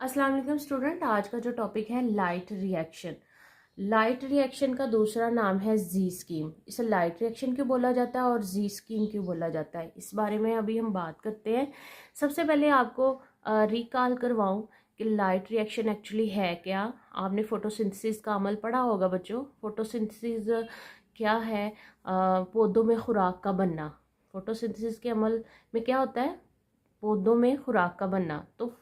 अस्सलाम वालेकुम स्टूडेंट। आज का जो टॉपिक है लाइट रिएक्शन। लाइट रिएक्शन का दूसरा नाम है जी स्कीम। इसे लाइट रिएक्शन क्यों बोला जाता है और जी स्कीम क्यों बोला जाता है, इस बारे में अभी हम बात करते हैं। सबसे पहले आपको रिकॉल करवाऊं कि लाइट रिएक्शन एक्चुअली है क्या। आपने फोटोसिंथेसिस का अमल पढ़ा होगा बच्चों। फोटोसिंथेसिस क्या है? पौधों में खुराक का बनना। फोटोसिंथेसिस के अमल में क्या होता है? पौधों में खुराक का बनना। तो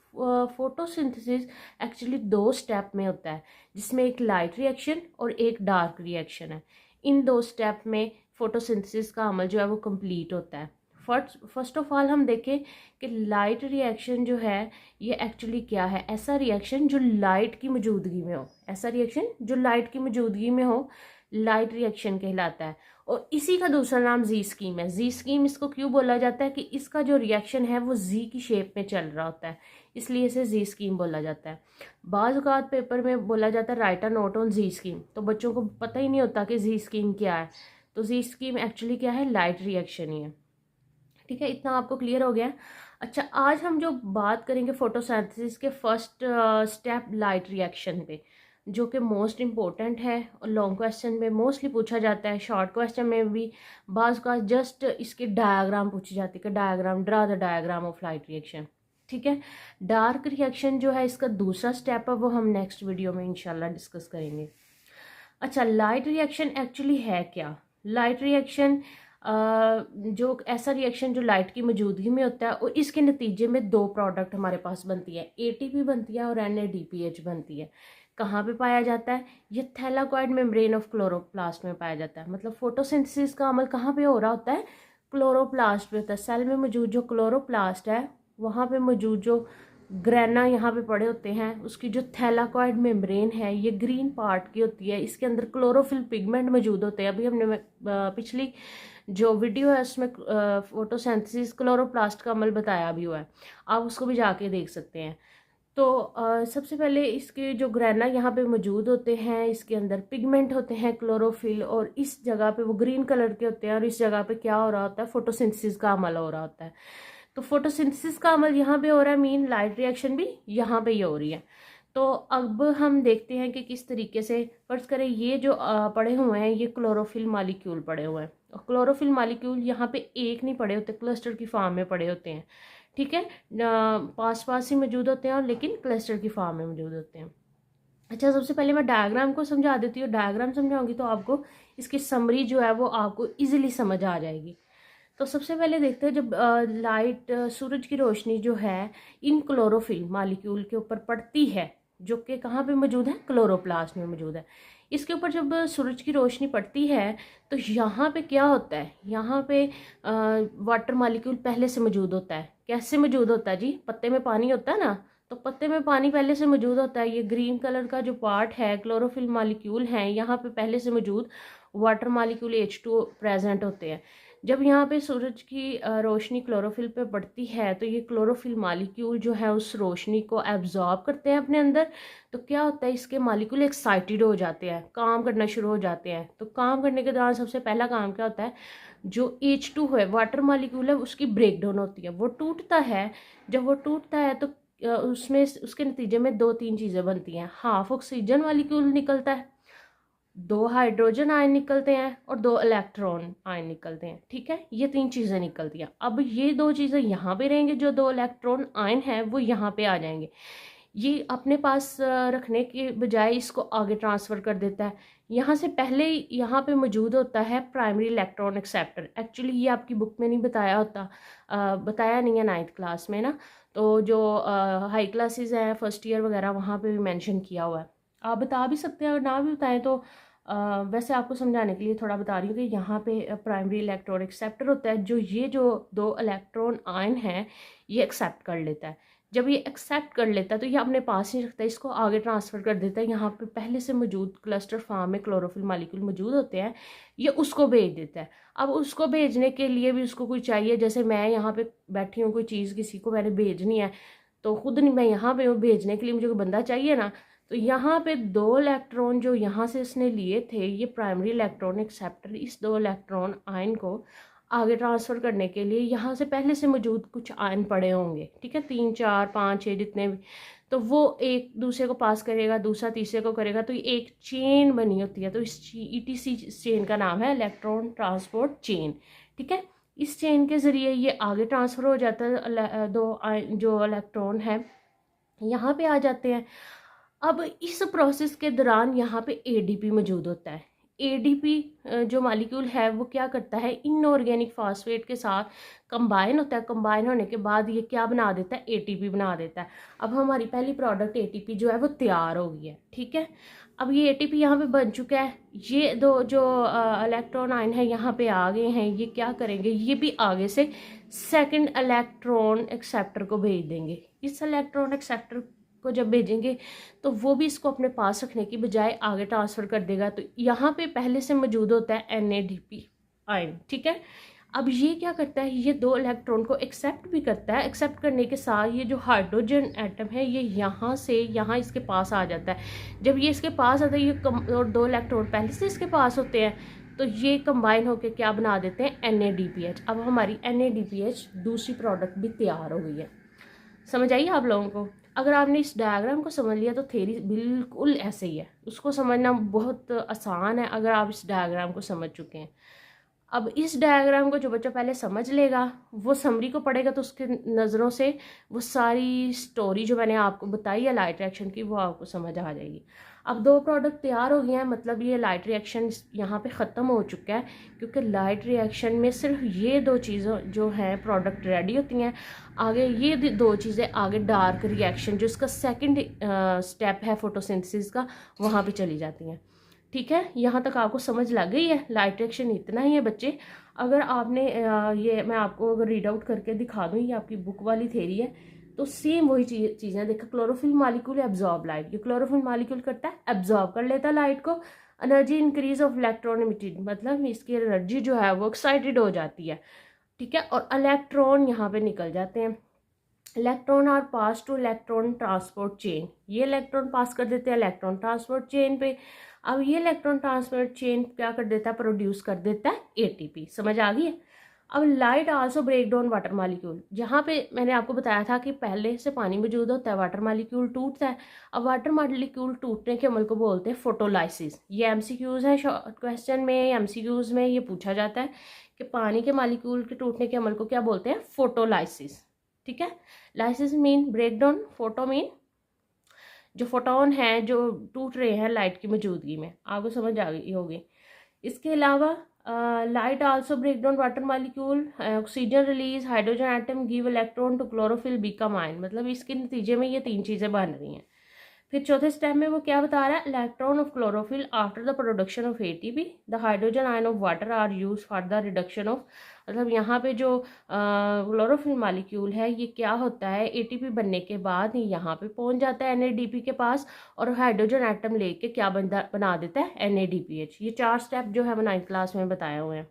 फोटोसिंथेसिस एक्चुअली दो स्टेप में होता है, जिसमें एक लाइट रिएक्शन और एक डार्क रिएक्शन है। इन दो स्टेप में फोटोसिंथेसिस का अमल जो है वो कंप्लीट होता है। फर्स्ट ऑफ ऑल हम देखें कि लाइट रिएक्शन जो है ये एक्चुअली क्या है। ऐसा रिएक्शन जो लाइट की मौजूदगी में हो, ऐसा रिएक्शन जो लाइट की मौजूदगी में हो, लाइट रिएक्शन कहलाता है। और इसी का दूसरा नाम जी स्कीम है। जी स्कीम इसको क्यों बोला जाता है कि इसका जो रिएक्शन है वो जी की शेप में चल रहा होता है, इसलिए इसे जी स्कीम बोला जाता है। बाज़ औक़ात पेपर में बोला जाता है write a note on G scheme, तो बच्चों को पता ही नहीं होता कि जी स्कीम क्या है। तो जी स्कीम एक्चुअली क्या है? लाइट रिएक्शन ही है। ठीक है, इतना आपको क्लियर हो गया। अच्छा, आज हम जो बात करेंगे फोटोसिंथेसिस के फर्स्ट स्टेप लाइट रिएक्शन पे, जो कि मोस्ट इम्पोर्टेंट है और लॉन्ग क्वेश्चन में मोस्टली पूछा जाता है, शॉर्ट क्वेश्चन में भी बाज़ का जस्ट इसके डायग्राम पूछी जाती है कि diagram, draw the diagram of light reaction. ठीक है, डार्क रिएक्शन जो है इसका दूसरा स्टेप है, वो हम नेक्स्ट वीडियो में इंशाल्लाह डिस्कस करेंगे। अच्छा, लाइट रिएक्शन एक्चुअली है क्या? लाइट रिएक्शन जो ऐसा रिएक्शन जो लाइट की मौजूदगी में होता है और इसके नतीजे में दो प्रोडक्ट हमारे पास बनती है, एटीपी बनती है और एनएडीपीएच बनती है। कहाँ पे पाया जाता है? ये थैलाकॉइड मेम्ब्रेन ऑफ क्लोरोप्लास्ट में पाया जाता है। मतलब फोटोसिंथेसिस का अमल कहाँ पे हो रहा होता है? क्लोरोप्लास्ट पे होता है। सेल में मौजूद जो क्लोरोप्लास्ट है वहाँ पे मौजूद जो ग्रेना यहाँ पे पड़े होते हैं, उसकी जो थैलाकॉइड मेम्ब्रेन है ये ग्रीन पार्ट की होती है। इसके अंदर क्लोरोफिल पिगमेंट मौजूद होते हैं। अभी हमने पिछली जो वीडियो है उसमें फोटोसिंथेसिस क्लोरोप्लास्ट का अमल बताया भी हुआ है, आप उसको भी जाके देख सकते हैं। तो सबसे पहले इसके जो ग्रेना यहाँ पे मौजूद होते हैं, इसके अंदर पिगमेंट होते हैं क्लोरोफिल, और इस जगह पे वो ग्रीन कलर के होते हैं और इस जगह पे क्या हो रहा होता है? फोटोसिंथेसिस का अमल हो रहा होता है। तो फोटोसिंथेसिस का अमल यहाँ पे हो रहा है, मीन लाइट रिएक्शन भी यहाँ पे ही हो रही है। तो अब हम देखते हैं कि किस तरीके से, फर्ज करें ये जो पड़े हुए हैं ये क्लोरोफिल मॉलिक्यूल पड़े हुए हैं, और क्लोरोफिल मॉलिक्यूल यहाँ पे एक नहीं पड़े होते, क्लस्टर की फॉर्म में पड़े होते हैं। ठीक है, पास पास ही मौजूद होते हैं और लेकिन क्लस्टर की फॉर्म में मौजूद होते हैं। अच्छा, सबसे पहले मैं डायग्राम को समझा देती हूँ। डायग्राम समझाऊंगी तो आपको इसकी समरी जो है वो आपको इजीली समझ आ जाएगी। तो सबसे पहले देखते हैं, जब लाइट सूरज की रोशनी जो है इन क्लोरोफिल मॉलिक्यूल के ऊपर पड़ती है, जो कि कहाँ पे मौजूद है? क्लोरोप्लास्ट में मौजूद है। इसके ऊपर जब सूरज की रोशनी पड़ती है तो यहाँ पे क्या होता है? यहाँ पे वाटर मॉलिक्यूल पहले से मौजूद होता है। कैसे मौजूद होता है जी? पत्ते में पानी होता है ना, तो पत्ते में पानी पहले से मौजूद होता है। ये ग्रीन कलर का जो पार्ट है क्लोरोफिल मॉलिक्यूल है, यहाँ पे पहले से मौजूद वाटर मॉलिक्यूल H2 प्रेजेंट होते हैं। जब यहाँ पे सूरज की रोशनी क्लोरोफिल पे पड़ती है तो ये क्लोरोफिल मॉलिक्यूल जो है उस रोशनी को एब्जॉर्ब करते हैं अपने अंदर। तो क्या होता है? इसके मॉलिक्यूल एक्साइटेड हो जाते हैं, काम करना शुरू हो जाते हैं। तो काम करने के दौरान सबसे पहला काम क्या होता है? जो H2 है, वाटर मॉलिक्यूल है, उसकी ब्रेक डाउन होती है, वो टूटता है। जब वो टूटता है तो उसमें उसके नतीजे में दो तीन चीज़ें बनती हैं। हाफ ऑक्सीजन मॉलिक्यूल निकलता है, दो हाइड्रोजन आयन निकलते हैं और दो इलेक्ट्रॉन आयन निकलते हैं। ठीक है, ये तीन चीज़ें निकलती हैं। अब ये दो चीज़ें यहाँ पे रहेंगे, जो दो इलेक्ट्रॉन आयन हैं वो यहाँ पे आ जाएंगे। ये अपने पास रखने के बजाय इसको आगे ट्रांसफ़र कर देता है। यहाँ से पहले यहाँ पे मौजूद होता है प्राइमरी इलेक्ट्रॉन एक्सेप्टर। एक्चुअली ये आपकी बुक में नहीं बताया होता, बताया नहीं है 9th क्लास में ना। तो जो हाई क्लासेस हैं, फर्स्ट ईयर वगैरह, वहाँ पे भी मेंशन किया हुआ है। आप बता भी सकते हैं, और ना भी बताएं तो वैसे आपको समझाने के लिए थोड़ा बता रही हूँ कि यहाँ पे प्राइमरी इलेक्ट्रॉन एक्सेप्टर होता है, जो ये जो दो इलेक्ट्रॉन आयन हैं ये एक्सेप्ट कर लेता है। जब ये एक्सेप्ट कर लेता है तो ये अपने पास ही रखता है, इसको आगे ट्रांसफ़र कर देता है। यहाँ पे पहले से मौजूद क्लस्टर फॉर्म में क्लोरोफिल मॉलिक्यूल मौजूद होते हैं, ये उसको भेज देता है। अब उसको भेजने के लिए भी उसको कोई चाहिए, जैसे मैं यहाँ पे बैठी हूँ, कोई चीज़ किसी को मैंने भेजनी है, तो खुद नहीं मैं यहाँ पे हूँ, भेजने के लिए मुझे कोई बंदा चाहिए ना। तो यहाँ पे दो इलेक्ट्रॉन जो यहाँ से इसने लिए थे, ये प्राइमरी इलेक्ट्रॉन एक्सेप्टर इस दो इलेक्ट्रॉन आयन को आगे ट्रांसफ़र करने के लिए यहाँ से पहले से मौजूद कुछ आयन पड़े होंगे। ठीक है, 3 4 5 6 जितने भी, तो वो एक दूसरे को पास करेगा, दूसरा तीसरे को करेगा, तो ये एक चेन बनी होती है। तो इस ETC चेन का नाम है इलेक्ट्रॉन ट्रांसपोर्ट चेन। ठीक है, इस चेन के ज़रिए ये आगे ट्रांसफ़र हो जाता है, जो इलेक्ट्रॉन है यहाँ पे आ जाते हैं। अब इस प्रोसेस के दौरान यहाँ पे ADP मौजूद होता है। ADP जो मॉलिक्यूल है वो क्या करता है, इनऑर्गेनिक फॉस्फेट के साथ कंबाइन होता है। कंबाइन होने के बाद ये क्या बना देता है, ATP बना देता है। अब हमारी पहली प्रोडक्ट ATP जो है वो तैयार हो गई है। ठीक है, अब ये ATP यहाँ पे बन चुका है। ये दो जो इलेक्ट्रॉन आयन है यहाँ पे आ गए हैं, ये क्या करेंगे, ये भी आगे से सेकंड इलेक्ट्रॉन एक्सेप्टर को भेज देंगे। इस इलेक्ट्रॉन एक्सेप्टर को जब भेजेंगे तो वो भी इसको अपने पास रखने की बजाय आगे ट्रांसफ़र कर देगा। तो यहाँ पे पहले से मौजूद होता है NADP आयन। ठीक है, अब ये क्या करता है, ये दो इलेक्ट्रॉन को एक्सेप्ट भी करता है। एक्सेप्ट करने के साथ ये जो हाइड्रोजन एटम है ये यहाँ से यहाँ इसके पास आ जाता है। जब ये इसके पास आता है, ये और दो इलेक्ट्रॉन पहले से इसके पास होते हैं, तो ये कंबाइन होकर क्या बना देते हैं, NADPH। अब हमारी NADPH दूसरी प्रोडक्ट भी तैयार हो गई है। समझ आइए आप लोगों को। अगर आपने इस डायग्राम को समझ लिया तो थ्योरी बिल्कुल ऐसे ही है, उसको समझना बहुत आसान है अगर आप इस डायग्राम को समझ चुके हैं। अब इस डायग्राम को जो बच्चा पहले समझ लेगा, वो समरी को पढ़ेगा, तो उसके नज़रों से वो सारी स्टोरी जो मैंने आपको बताई है लाइट रिएक्शन की, वो आपको समझ आ जाएगी। अब दो प्रोडक्ट तैयार हो गए हैं, मतलब ये लाइट रिएक्शन यहाँ पे ख़त्म हो चुका है, क्योंकि लाइट रिएक्शन में सिर्फ ये दो चीज़ों जो हैं प्रोडक्ट रेडी होती हैं। आगे ये दो चीज़ें आगे डार्क रिएक्शन जो इसका सेकंड स्टेप है फोटोसिंथेसिस का, वहाँ पे चली जाती हैं। ठीक है, यहाँ तक आपको समझ लग गई है। लाइट रिएक्शन इतना ही है बच्चे। अगर आपने ये मैं आपको अगर रीड आउट करके दिखा दूँ, ये आपकी बुक वाली थ्योरी है, तो सेम वही चीज़ें देखो। क्लोरोफिल मॉलिक्यूल एब्जॉर्ब लाइट, ये क्लोरोफिल मॉलिक्यूल करता है एब्जॉर्ब कर लेता है लाइट को। Energy increase of electron emitted, मतलब इसकी एनर्जी जो है वो एक्साइटेड हो जाती है। ठीक है, और इलेक्ट्रॉन यहाँ पे निकल जाते हैं। Electron are pass to electron transport chain, ये इलेक्ट्रॉन पास कर देते हैं इलेक्ट्रॉन ट्रांसपोर्ट चेन पे। अब ये इलेक्ट्रॉन ट्रांसपोर्ट चेन क्या कर देता है, प्रोड्यूस कर देता है ATP। समझ आ गई है। अब light also break down water molecule, जहाँ पे मैंने आपको बताया था कि पहले से पानी मौजूद होता है, वाटर मॉलिक्यूल टूटता है। अब वाटर मॉलिक्यूल टूटने के अमल को बोलते हैं फोटोलाइसिस। ये MCQs है, शॉर्ट क्वेश्चन में MCQs में ये पूछा जाता है कि पानी के मॉलिक्यूल के टूटने के अमल को क्या बोलते हैं, फोटोलाइसिस। ठीक है, lysis mean break down, photo mean जो फोटोन है जो टूट रहे हैं लाइट की मौजूदगी में। आपको समझ आ गई होगी। इसके अलावा light also break down water molecule, oxygen release, hydrogen atom give electron to chlorophyll become ion, मतलब इसके नतीजे में ये तीन चीज़ें बन रही हैं। फिर चौथे स्टेप में वो क्या बता रहा है, electron of chlorophyll after the production of ATP the hydrogen ion of water are use for the reduction of, मतलब यहाँ पे जो क्लोरोफिल मॉलिक्यूल है ये क्या होता है, ATP बनने के बाद यहाँ पे पहुँच जाता है NADP के पास, और हाइड्रोजन एटम लेके क्या बना देता है, NADPH। ये चार स्टेप जो है 9th क्लास में बताए हुए हैं।